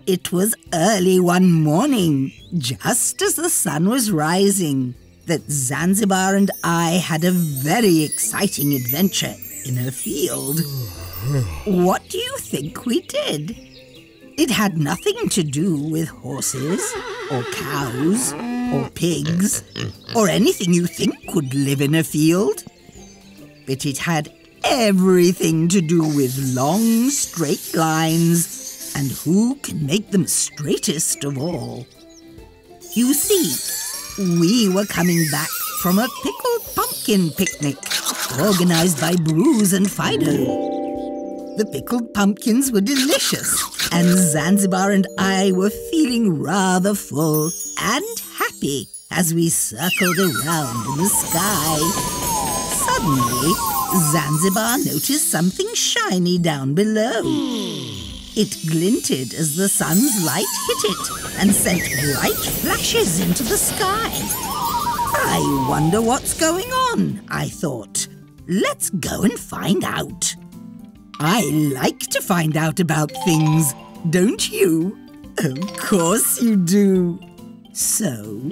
It was early one morning, just as the sun was rising, that Zanzibar and I had a very exciting adventure in a field. What do you think we did? It had nothing to do with horses, or cows, or pigs, or anything you think could live in a field. But it had everything to do with long, straight lines, and who can make them straightest of all. You see, we were coming back from a pickled pumpkin picnic organized by Bruce and Fido. The pickled pumpkins were delicious, and Zanzibar and I were feeling rather full and happy as we circled around in the sky. Suddenly, Zanzibar noticed something shiny down below. It glinted as the sun's light hit it and sent bright flashes into the sky. I wonder what's going on, I thought. Let's go and find out. I like to find out about things, don't you? Of course you do. So,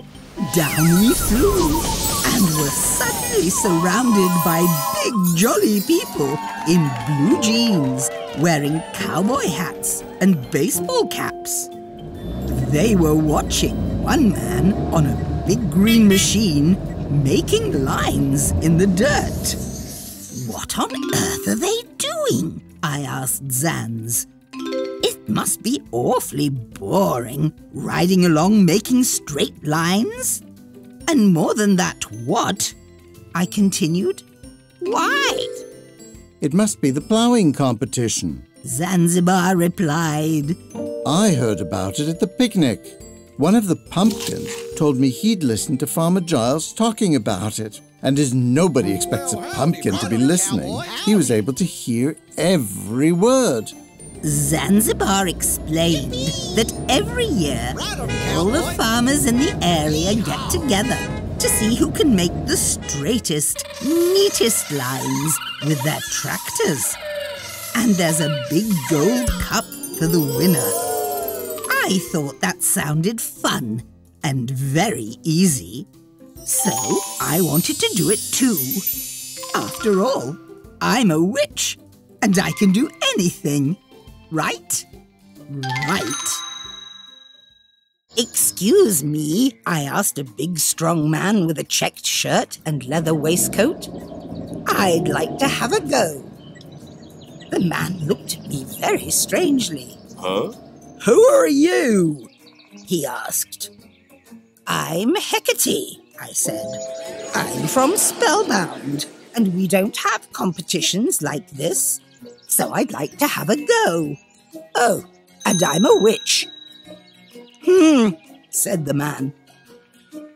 down we flew and were suddenly surrounded by big jolly people in blue jeans, wearing cowboy hats and baseball caps. They were watching one man on a big green machine making lines in the dirt. What on earth are they doing? I asked Zanz. It must be awfully boring, riding along making straight lines. And more than that, what? I continued. Why? It must be the plowing competition. Zanzibar replied. I heard about it at the picnic. One of the pumpkins told me he'd listened to Farmer Giles talking about it. And as nobody expects a pumpkin to be listening, he was able to hear every word. Zanzibar explained that every year, all the farmers in the area get together to see who can make the straightest, neatest lines with their tractors. And there's a big gold cup for the winner. I thought that sounded fun and very easy. So I wanted to do it too. After all, I'm a witch and I can do anything. Right? Right. Excuse me, I asked a big strong man with a checked shirt and leather waistcoat. I'd like to have a go. The man looked at me very strangely. Huh? Who are you? He asked. I'm Heckerty, I said. I'm from Spellbound, and we don't have competitions like this, so I'd like to have a go. Oh, and I'm a witch. Said the man.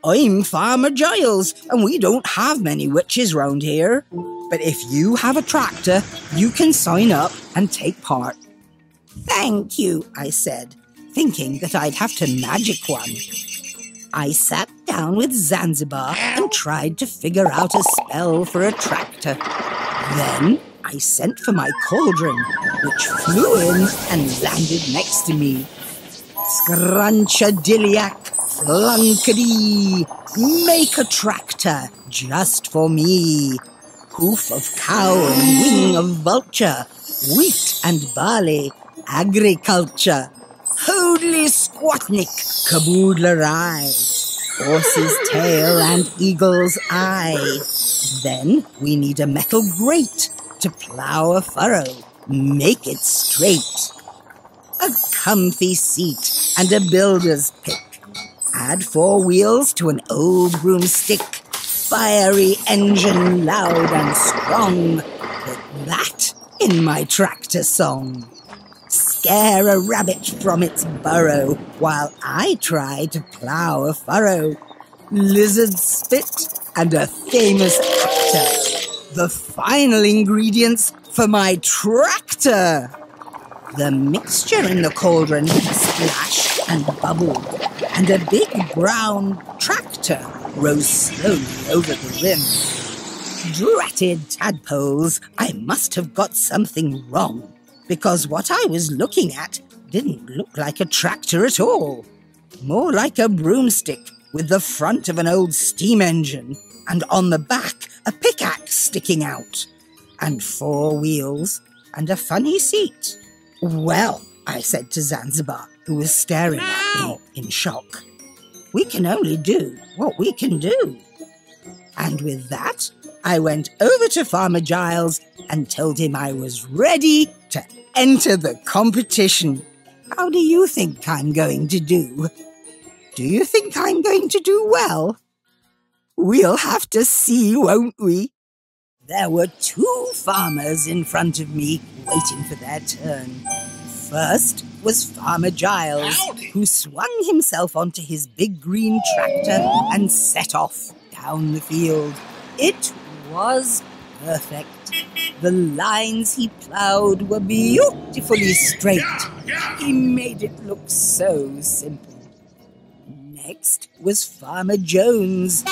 I'm Farmer Giles, and we don't have many witches round here. But if you have a tractor, you can sign up and take part. Thank you, I said, thinking that I'd have to magic one. I sat down with Zanzibar and tried to figure out a spell for a tractor. Then I sent for my cauldron, which flew in and landed next to me. Scrunchadilliac, flunkady, make a tractor just for me. Hoof of cow and wing of vulture, wheat and barley, agriculture. Hoodly squatnik, kaboodlerai, horse's tail and eagle's eye. Then we need a metal grate to plough a furrow, make it straight. A comfy seat and a builder's pick. Add 4 wheels to an old broomstick. Fiery engine, loud and strong. Put that in my tractor song. Scare a rabbit from its burrow while I try to plough a furrow. Lizard spit and a famous actor. The final ingredients for my tractor. The mixture in the cauldron splashed and bubbled, and a big brown tractor rose slowly over the rim. Dratted tadpoles, I must have got something wrong. because what I was looking at didn't look like a tractor at all. More like a broomstick with the front of an old steam engine and on the back a pickaxe sticking out, and 4 wheels and a funny seat. Well, I said to Zanzibar, who was staring at me in shock, we can only do what we can do. And with that, I went over to Farmer Giles and told him I was ready to enter the competition. How do you think I'm going to do? Do you think I'm going to do well? We'll have to see, won't we? There were 2 farmers in front of me waiting for their turn. First was Farmer Giles, who swung himself onto his big green tractor and set off down the field. It was perfect. The lines he ploughed were beautifully straight. He made it look so simple. Next was Farmer Jones.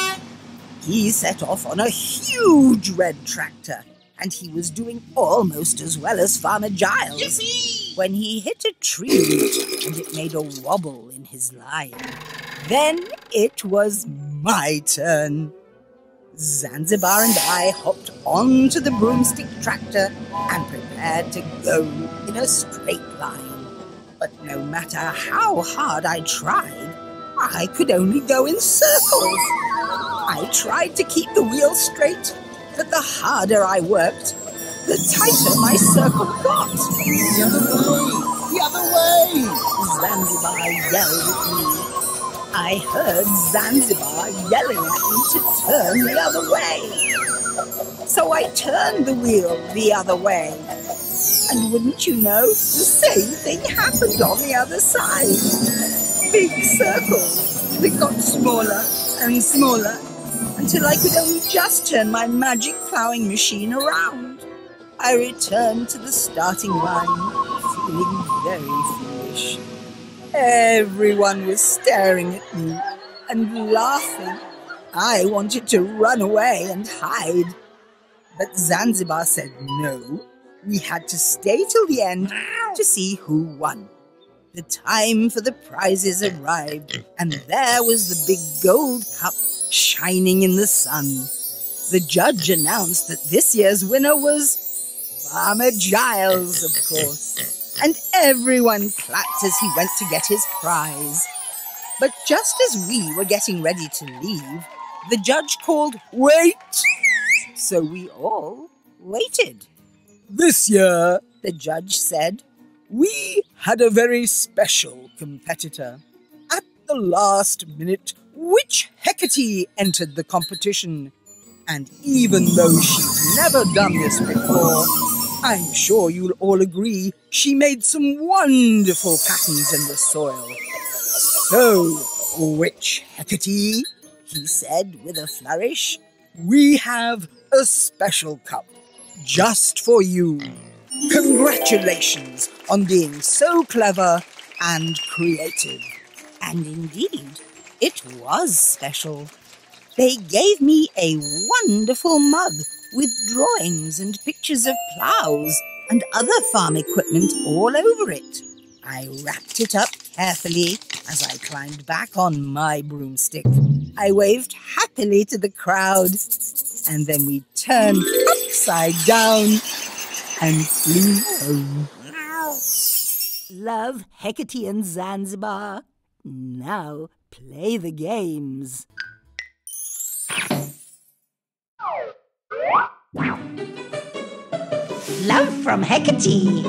He set off on a huge red tractor, and he was doing almost as well as Farmer Giles. Yippee! When he hit a tree and it made a wobble in his line. Then it was my turn. Zanzibar and I hopped onto the broomstick tractor and prepared to go in a straight line. But no matter how hard I tried, I could only go in circles. I tried to keep the wheel straight, but the harder I worked, the tighter my circle got. The other way! The other way! Zanzibar yelled at me. I heard Zanzibar yelling at me to turn the other way. So I turned the wheel the other way. And wouldn't you know, the same thing happened on the other side. Big circles that got smaller and smaller until I could only just turn my magic plowing machine around. I returned to the starting line, feeling very foolish. Everyone was staring at me and laughing. I wanted to run away and hide. But Zanzibar said no. We had to stay till the end to see who won. The time for the prizes arrived, and there was the big gold cup shining in the sun. The judge announced that this year's winner was Farmer Giles, of course, and everyone clapped as he went to get his prize. But just as we were getting ready to leave, the judge called, "Wait!" So we all waited. "This year," the judge said, "we had a very special competitor. At the last minute, Witch Heckerty entered the competition. And even though she's never done this before, I'm sure you'll all agree she made some wonderful patterns in the soil. So, Witch Heckerty," he said with a flourish, "we have a special cup just for you. Congratulations on being so clever and creative." And indeed, it was special. They gave me a wonderful mug with drawings and pictures of plows and other farm equipment all over it. I wrapped it up carefully as I climbed back on my broomstick. I waved happily to the crowd, and then we turned upside down and flew home. Love, Heckerty and Zanzibar. Now play the games. Love from Heckerty.